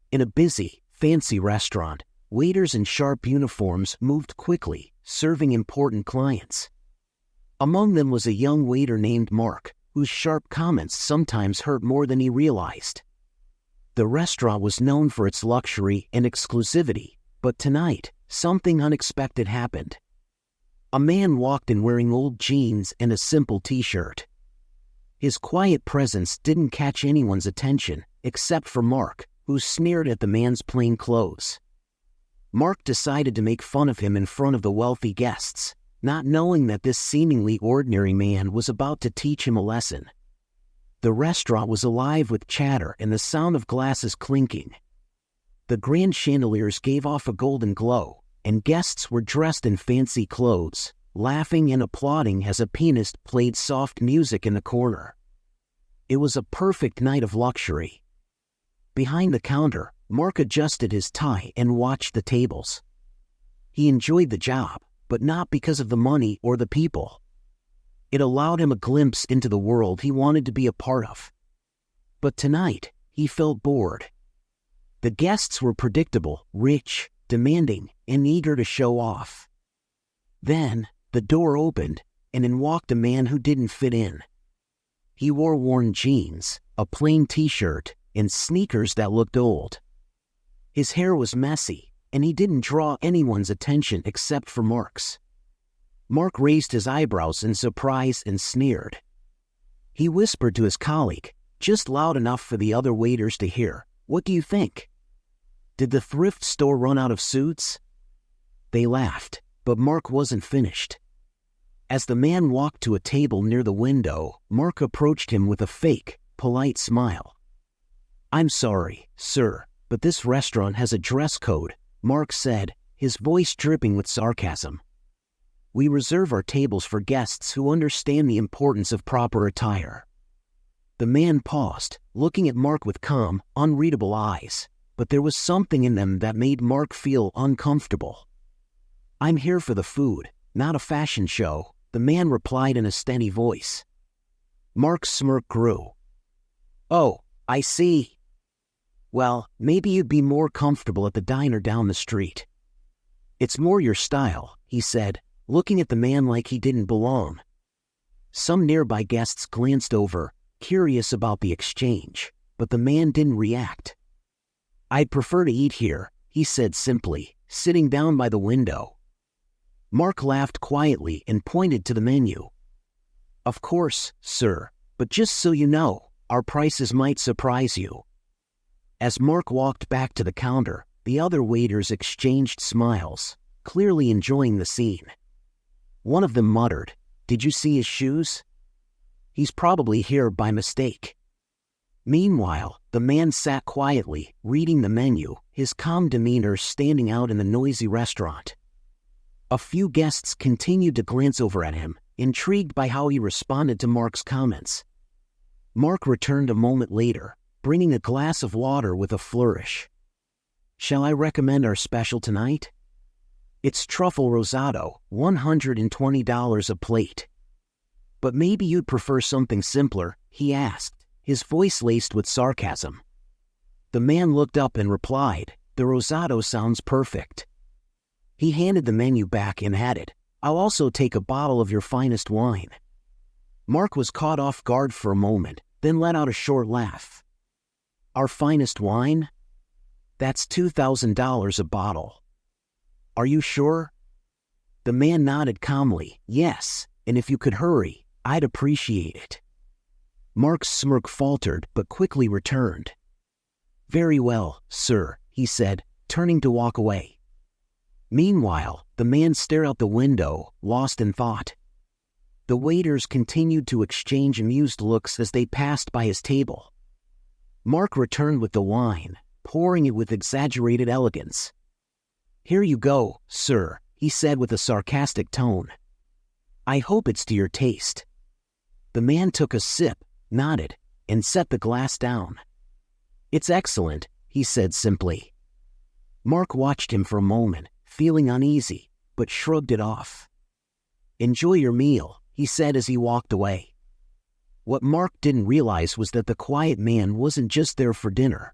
In a busy, fancy restaurant, waiters in sharp uniforms moved quickly, serving important clients. Among them was a young waiter named Mark, whose sharp comments sometimes hurt more than he realized. The restaurant was known for its luxury and exclusivity, but tonight, something unexpected happened. A man walked in wearing old jeans and a simple t-shirt. His quiet presence didn't catch anyone's attention, except for Mark, who sneered at the man's plain clothes. Mark decided to make fun of him in front of the wealthy guests, not knowing that this seemingly ordinary man was about to teach him a lesson. The restaurant was alive with chatter and the sound of glasses clinking. The grand chandeliers gave off a golden glow, and guests were dressed in fancy clothes, laughing and applauding as a pianist played soft music in the corner. It was a perfect night of luxury. Behind the counter, Mark adjusted his tie and watched the tables. He enjoyed the job, but not because of the money or the people. It allowed him a glimpse into the world he wanted to be a part of. But tonight, he felt bored. The guests were predictable, rich, demanding, and eager to show off. Then, the door opened, and in walked a man who didn't fit in. He wore worn jeans, a plain t-shirt, and sneakers that looked old. His hair was messy, and he didn't draw anyone's attention except for Mark's. Mark raised his eyebrows in surprise and sneered. He whispered to his colleague, just loud enough for the other waiters to hear, "What do you think? Did the thrift store run out of suits?" They laughed, but Mark wasn't finished. As the man walked to a table near the window, Mark approached him with a fake, polite smile. "I'm sorry, sir, but this restaurant has a dress code," Mark said, his voice dripping with sarcasm. "We reserve our tables for guests who understand the importance of proper attire." The man paused, looking at Mark with calm, unreadable eyes, but there was something in them that made Mark feel uncomfortable. "I'm here for the food, not a fashion show," the man replied in a steady voice. Mark's smirk grew. "Oh, I see. Well, maybe you'd be more comfortable at the diner down the street." "It's more your style," he said, looking at the man like he didn't belong. Some nearby guests glanced over, curious about the exchange, but the man didn't react. "I'd prefer to eat here," he said simply, sitting down by the window. Mark laughed quietly and pointed to the menu. "Of course, sir, but just so you know, our prices might surprise you." As Mark walked back to the counter, the other waiters exchanged smiles, clearly enjoying the scene. One of them muttered, "Did you see his shoes? He's probably here by mistake." Meanwhile, the man sat quietly, reading the menu, his calm demeanor standing out in the noisy restaurant. A few guests continued to glance over at him, intrigued by how he responded to Mark's comments. Mark returned a moment later, bringing a glass of water with a flourish. "Shall I recommend our special tonight? It's truffle rosado, $120 a plate." "But maybe you'd prefer something simpler," he asked, his voice laced with sarcasm. The man looked up and replied, "The rosado sounds perfect." He handed the menu back and added, "I'll also take a bottle of your finest wine." Mark was caught off guard for a moment, then let out a short laugh. "Our finest wine? That's $2,000 a bottle." "Are you sure?" The man nodded calmly, "Yes, and if you could hurry, I'd appreciate it." Mark's smirk faltered but quickly returned. "Very well, sir," he said, turning to walk away. Meanwhile, the man stared out the window, lost in thought. The waiters continued to exchange amused looks as they passed by his table. Mark returned with the wine, pouring it with exaggerated elegance. "Here you go, sir," he said with a sarcastic tone. "I hope it's to your taste." The man took a sip, nodded, and set the glass down. "It's excellent," he said simply. Mark watched him for a moment, feeling uneasy, but shrugged it off. "Enjoy your meal," he said as he walked away. What Mark didn't realize was that the quiet man wasn't just there for dinner.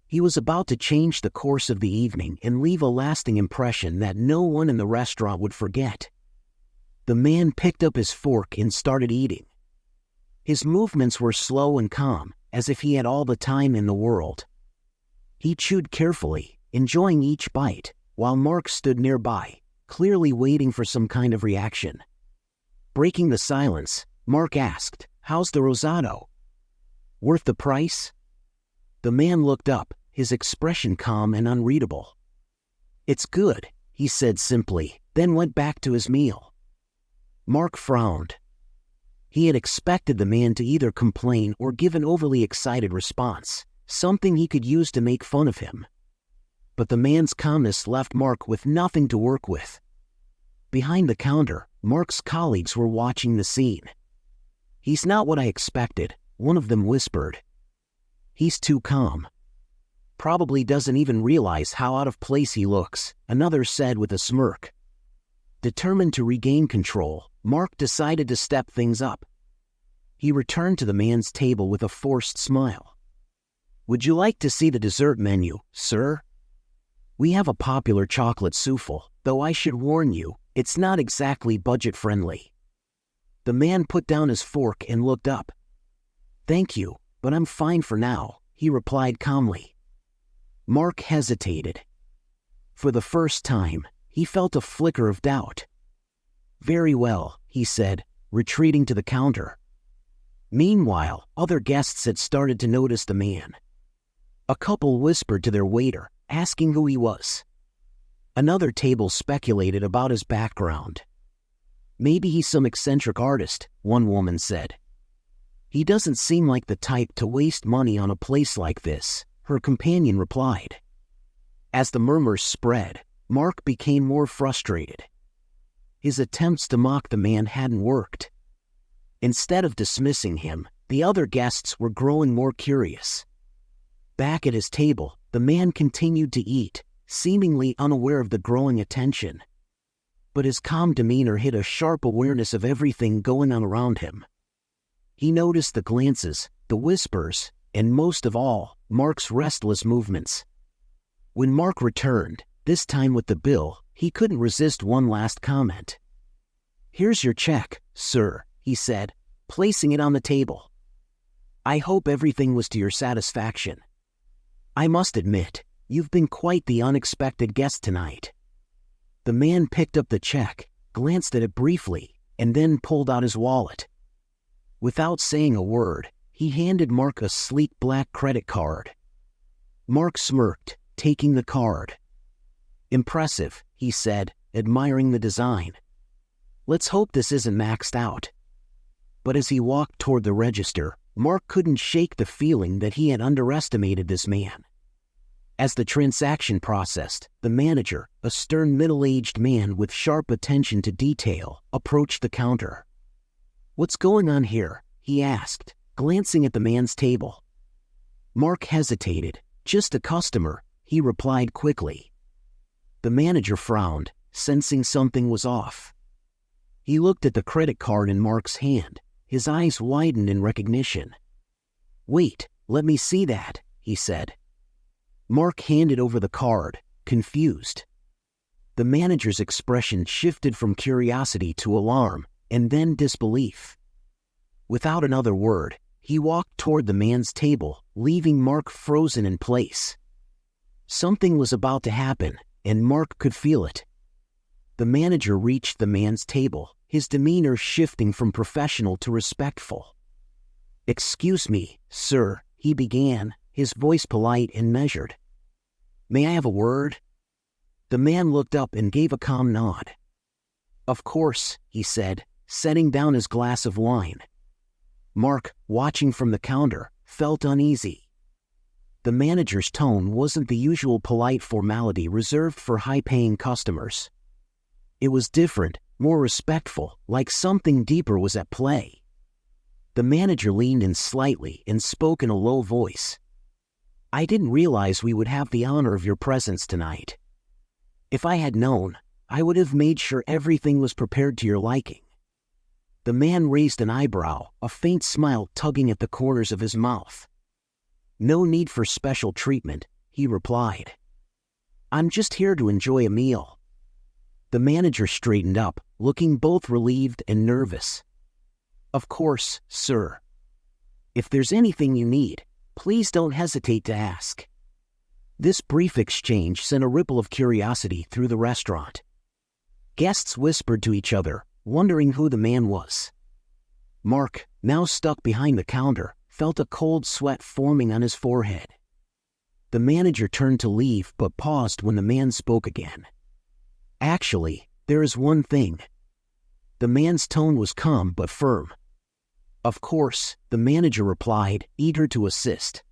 He was about to change the course of the evening and leave a lasting impression that no one in the restaurant would forget. The man picked up his fork and started eating. His movements were slow and calm, as if he had all the time in the world. He chewed carefully, enjoying each bite, while Mark stood nearby, clearly waiting for some kind of reaction. Breaking the silence, Mark asked, "How's the rosado? Worth the price?" The man looked up, his expression calm and unreadable. "It's good," he said simply, then went back to his meal. Mark frowned. He had expected the man to either complain or give an overly excited response, something he could use to make fun of him. But the man's calmness left Mark with nothing to work with. Behind the counter, Mark's colleagues were watching the scene. "He's not what I expected," one of them whispered. "He's too calm. Probably doesn't even realize how out of place he looks," another said with a smirk. Determined to regain control, Mark decided to step things up. He returned to the man's table with a forced smile. "Would you like to see the dessert menu, sir? We have a popular chocolate souffle, though I should warn you, it's not exactly budget-friendly." The man put down his fork and looked up. "Thank you, but I'm fine for now," he replied calmly. Mark hesitated. For the first time, he felt a flicker of doubt. "Very well," he said, retreating to the counter. Meanwhile, other guests had started to notice the man. A couple whispered to their waiter, asking who he was. Another table speculated about his background. "Maybe he's some eccentric artist," one woman said. "He doesn't seem like the type to waste money on a place like this," her companion replied. As the murmurs spread, Mark became more frustrated. His attempts to mock the man hadn't worked. Instead of dismissing him, the other guests were growing more curious. Back at his table, the man continued to eat, seemingly unaware of the growing attention. But his calm demeanor hid a sharp awareness of everything going on around him. He noticed the glances, the whispers, and most of all, Mark's restless movements. When Mark returned, this time with the bill, he couldn't resist one last comment. "Here's your check, sir," he said, placing it on the table. "I hope everything was to your satisfaction. I must admit, you've been quite the unexpected guest tonight." The man picked up the check, glanced at it briefly, and then pulled out his wallet. Without saying a word, he handed Mark a sleek black credit card. Mark smirked, taking the card. "Impressive," he said, admiring the design. "Let's hope this isn't maxed out." But as he walked toward the register, Mark couldn't shake the feeling that he had underestimated this man. As the transaction processed, the manager, a stern middle-aged man with sharp attention to detail, approached the counter. "What's going on here?" he asked, glancing at the man's table. Mark hesitated. "Just a customer," he replied quickly. The manager frowned, sensing something was off. He looked at the credit card in Mark's hand, his eyes widened in recognition. "Wait, let me see that," he said. Mark handed over the card, confused. The manager's expression shifted from curiosity to alarm, and then disbelief. Without another word, he walked toward the man's table, leaving Mark frozen in place. Something was about to happen, and Mark could feel it. The manager reached the man's table, his demeanor shifting from professional to respectful. "Excuse me, sir," he began, his voice polite and measured. "May I have a word?" The man looked up and gave a calm nod. "Of course," he said, setting down his glass of wine. Mark, watching from the counter, felt uneasy. The manager's tone wasn't the usual polite formality reserved for high-paying customers. It was different, more respectful, like something deeper was at play. The manager leaned in slightly and spoke in a low voice. "I didn't realize we would have the honor of your presence tonight. If I had known, I would have made sure everything was prepared to your liking." The man raised an eyebrow, a faint smile tugging at the corners of his mouth. "No need for special treatment," he replied. "I'm just here to enjoy a meal." The manager straightened up, looking both relieved and nervous. "Of course, sir. If there's anything you need, please don't hesitate to ask." This brief exchange sent a ripple of curiosity through the restaurant. Guests whispered to each other, wondering who the man was. Mark, now stuck behind the counter, felt a cold sweat forming on his forehead. The manager turned to leave but paused when the man spoke again. "Actually, there is one thing." The man's tone was calm but firm. "Of course," the manager replied, eager to assist.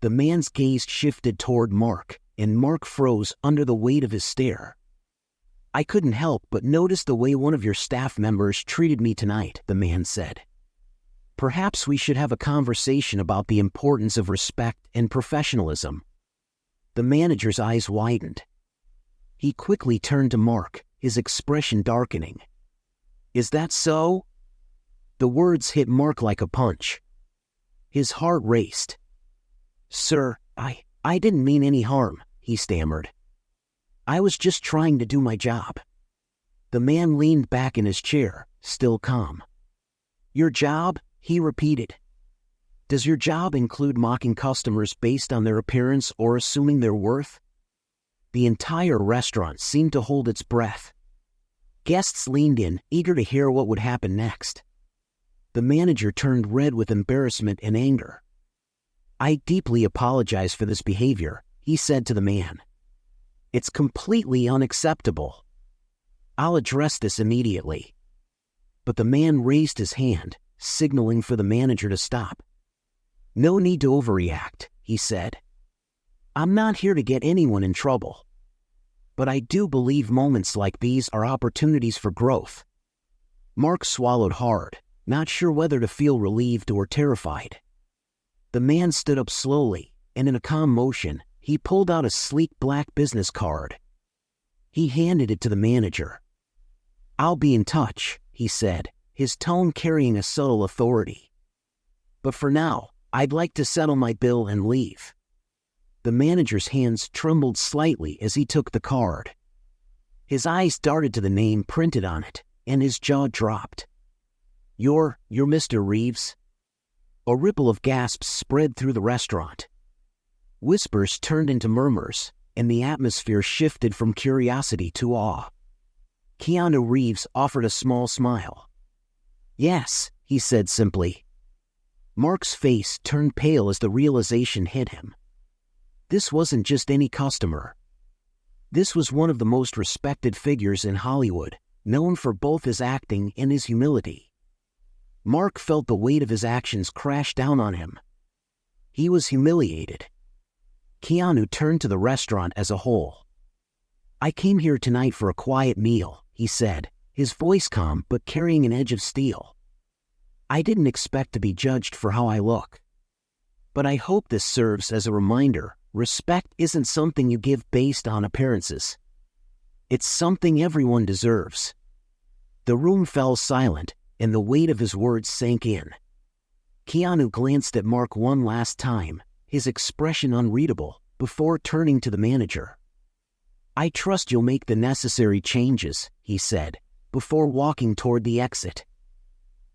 The man's gaze shifted toward Mark, and Mark froze under the weight of his stare. "I couldn't help but notice the way one of your staff members treated me tonight," the man said. "Perhaps we should have a conversation about the importance of respect and professionalism." The manager's eyes widened. He quickly turned to Mark, his expression darkening. "Is that so?" The words hit Mark like a punch. His heart raced. "Sir, I didn't mean any harm," he stammered. "I was just trying to do my job." The man leaned back in his chair, still calm. "Your job?" he repeated. "Does your job include mocking customers based on their appearance or assuming their worth?" The entire restaurant seemed to hold its breath. Guests leaned in, eager to hear what would happen next. The manager turned red with embarrassment and anger. "I deeply apologize for this behavior," he said to the man. "It's completely unacceptable. I'll address this immediately." But the man raised his hand, signaling for the manager to stop. "No need to overreact," he said. "I'm not here to get anyone in trouble. But I do believe moments like these are opportunities for growth." Mark swallowed hard, not sure whether to feel relieved or terrified. The man stood up slowly, and in a calm motion, he pulled out a sleek black business card. He handed it to the manager. "I'll be in touch," he said, his tone carrying a subtle authority. "But for now, I'd like to settle my bill and leave." The manager's hands trembled slightly as he took the card. His eyes darted to the name printed on it, and his jaw dropped. You're Mr. Reeves?" A ripple of gasps spread through the restaurant. Whispers turned into murmurs, and the atmosphere shifted from curiosity to awe. Keanu Reeves offered a small smile. "Yes," he said simply. Mark's face turned pale as the realization hit him. This wasn't just any customer. This was one of the most respected figures in Hollywood, known for both his acting and his humility. Mark felt the weight of his actions crash down on him. He was humiliated. Keanu turned to the restaurant as a whole. "I came here tonight for a quiet meal," he said, his voice calm but carrying an edge of steel. "I didn't expect to be judged for how I look. But I hope this serves as a reminder, respect isn't something you give based on appearances. It's something everyone deserves." The room fell silent, and the weight of his words sank in. Keanu glanced at Mark one last time, his expression unreadable, before turning to the manager. "I trust you'll make the necessary changes," he said, before walking toward the exit.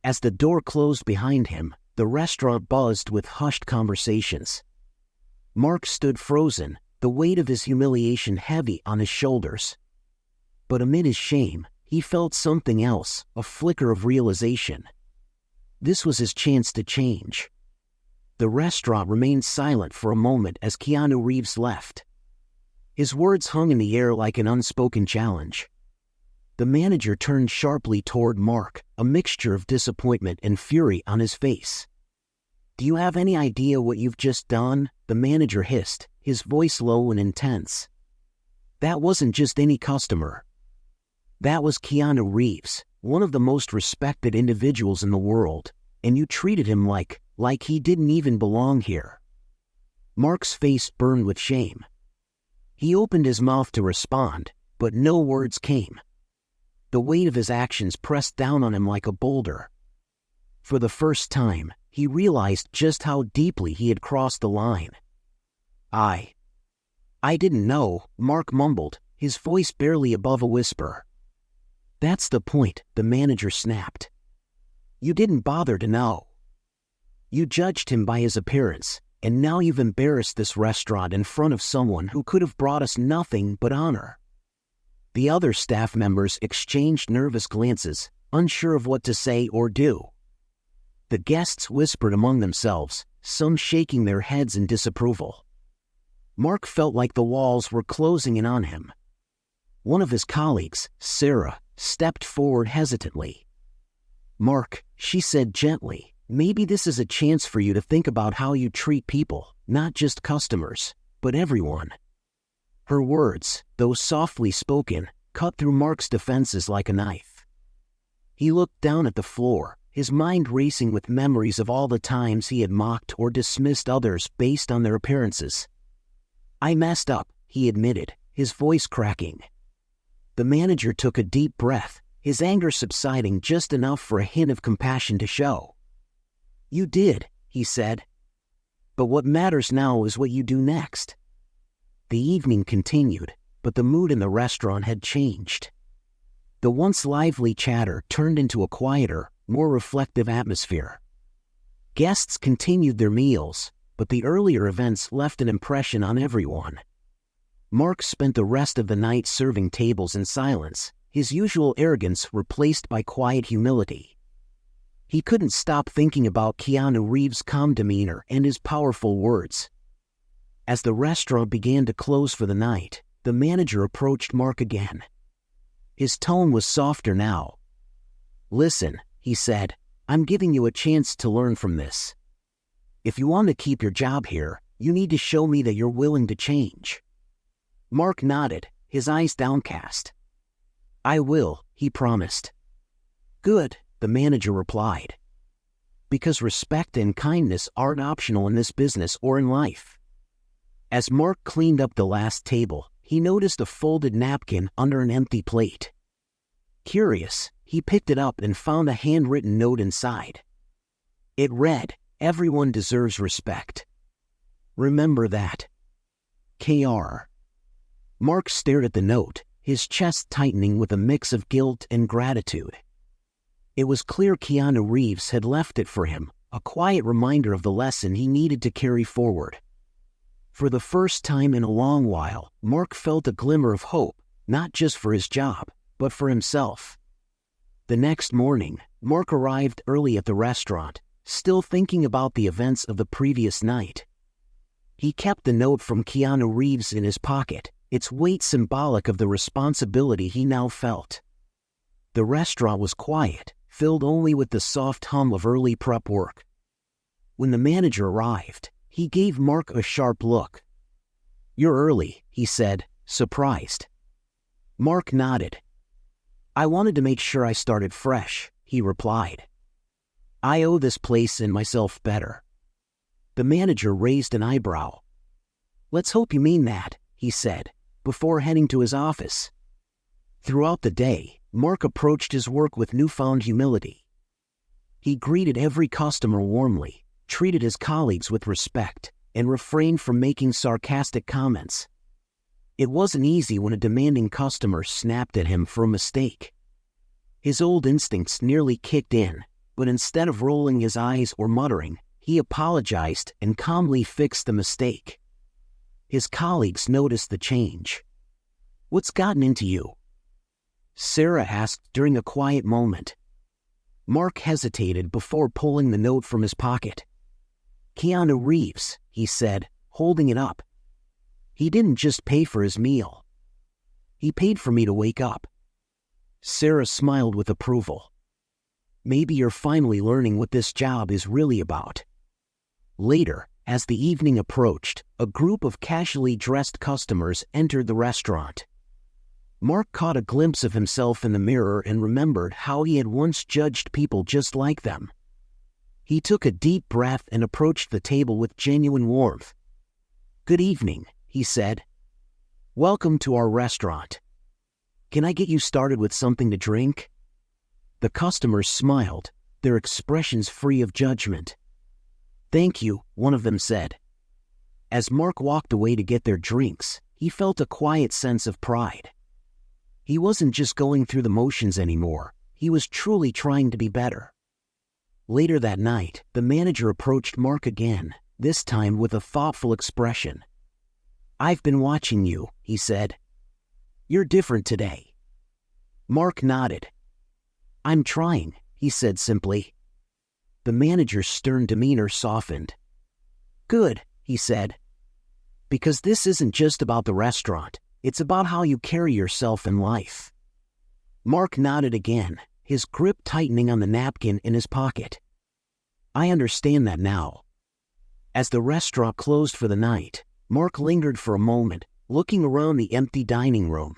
As the door closed behind him, the restaurant buzzed with hushed conversations. Mark stood frozen, the weight of his humiliation heavy on his shoulders. But amid his shame, he felt something else, a flicker of realization. This was his chance to change. The restaurant remained silent for a moment as Keanu Reeves left. His words hung in the air like an unspoken challenge. The manager turned sharply toward Mark, a mixture of disappointment and fury on his face. "Do you have any idea what you've just done?" the manager hissed, his voice low and intense. "That wasn't just any customer. That was Keanu Reeves, one of the most respected individuals in the world, and you treated him like he didn't even belong here." Mark's face burned with shame. He opened his mouth to respond, but no words came. The weight of his actions pressed down on him like a boulder. For the first time, he realized just how deeply he had crossed the line. I didn't know, Mark mumbled, his voice barely above a whisper. That's the point, the manager snapped. You didn't bother to know. You judged him by his appearance, and now you've embarrassed this restaurant in front of someone who could have brought us nothing but honor. The other staff members exchanged nervous glances, unsure of what to say or do. The guests whispered among themselves, some shaking their heads in disapproval. Mark felt like the walls were closing in on him. One of his colleagues, Sarah, stepped forward hesitantly. Mark, she said gently, maybe this is a chance for you to think about how you treat people, not just customers, but everyone. Her words, though softly spoken, cut through Mark's defenses like a knife. He looked down at the floor, his mind racing with memories of all the times he had mocked or dismissed others based on their appearances. I messed up, he admitted, his voice cracking. The manager took a deep breath, his anger subsiding just enough for a hint of compassion to show. You did, he said. But what matters now is what you do next. The evening continued, but the mood in the restaurant had changed. The once lively chatter turned into a quieter, more reflective atmosphere. Guests continued their meals, but the earlier events left an impression on everyone. Mark spent the rest of the night serving tables in silence, his usual arrogance replaced by quiet humility. He couldn't stop thinking about Keanu Reeves' calm demeanor and his powerful words. As the restaurant began to close for the night, the manager approached Mark again. His tone was softer now. Listen, he said, I'm giving you a chance to learn from this. If you want to keep your job here, you need to show me that you're willing to change. Mark nodded, his eyes downcast. I will, he promised. Good, the manager replied. Because respect and kindness aren't optional in this business or in life. As Mark cleaned up the last table, he noticed a folded napkin under an empty plate. Curious, he picked it up and found a handwritten note inside. It read, Everyone deserves respect. Remember that. K.R. Mark stared at the note, his chest tightening with a mix of guilt and gratitude. It was clear Keanu Reeves had left it for him, a quiet reminder of the lesson he needed to carry forward. For the first time in a long while, Mark felt a glimmer of hope, not just for his job, but for himself. The next morning, Mark arrived early at the restaurant, still thinking about the events of the previous night. He kept the note from Keanu Reeves in his pocket, its weight symbolic of the responsibility he now felt. The restaurant was quiet, filled only with the soft hum of early prep work. When the manager arrived, he gave Mark a sharp look. You're early, he said, surprised. Mark nodded. I wanted to make sure I started fresh, he replied. I owe this place and myself better. The manager raised an eyebrow. Let's hope you mean that, he said, before heading to his office. Throughout the day, Mark approached his work with newfound humility. He greeted every customer warmly, treated his colleagues with respect, and refrained from making sarcastic comments. It wasn't easy when a demanding customer snapped at him for a mistake. His old instincts nearly kicked in, but instead of rolling his eyes or muttering, he apologized and calmly fixed the mistake. His colleagues noticed the change. What's gotten into you? Sarah asked during a quiet moment. Mark hesitated before pulling the note from his pocket. Keanu Reeves, he said, holding it up. He didn't just pay for his meal. He paid for me to wake up. Sarah smiled with approval. Maybe you're finally learning what this job is really about. Later, as the evening approached, a group of casually dressed customers entered the restaurant. Mark caught a glimpse of himself in the mirror and remembered how he had once judged people just like them. He took a deep breath and approached the table with genuine warmth. Good evening, he said. Welcome to our restaurant. Can I get you started with something to drink? The customers smiled, their expressions free of judgment. Thank you, one of them said. As Mark walked away to get their drinks, he felt a quiet sense of pride. He wasn't just going through the motions anymore, he was truly trying to be better. Later that night, the manager approached Mark again, this time with a thoughtful expression. "I've been watching you," he said. "You're different today." Mark nodded. "I'm trying," he said simply. The manager's stern demeanor softened. "Good," he said. "Because this isn't just about the restaurant, it's about how you carry yourself in life." Mark nodded again, his grip tightening on the napkin in his pocket. "I understand that now." As the restaurant closed for the night, Mark lingered for a moment, looking around the empty dining room.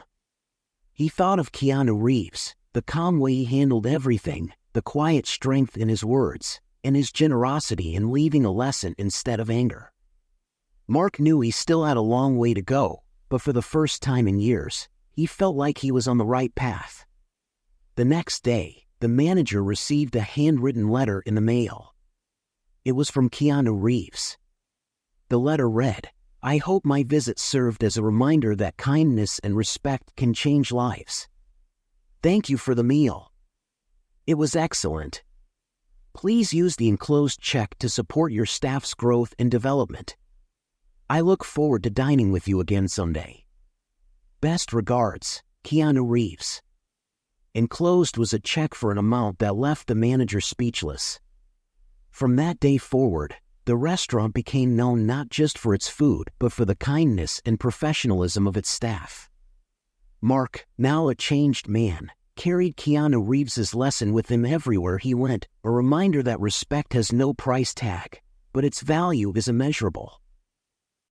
He thought of Keanu Reeves, the calm way he handled everything, the quiet strength in his words, and his generosity in leaving a lesson instead of anger. Mark knew he still had a long way to go, but for the first time in years, he felt like he was on the right path. The next day, the manager received a handwritten letter in the mail. It was from Keanu Reeves. The letter read, "I hope my visit served as a reminder that kindness and respect can change lives. Thank you for the meal. It was excellent. Please use the enclosed check to support your staff's growth and development. I look forward to dining with you again someday. Best regards, Keanu Reeves." Enclosed was a check for an amount that left the manager speechless. From that day forward, the restaurant became known not just for its food, but for the kindness and professionalism of its staff. Mark, now a changed man, carried Keanu Reeves's lesson with him everywhere he went, a reminder that respect has no price tag, but its value is immeasurable.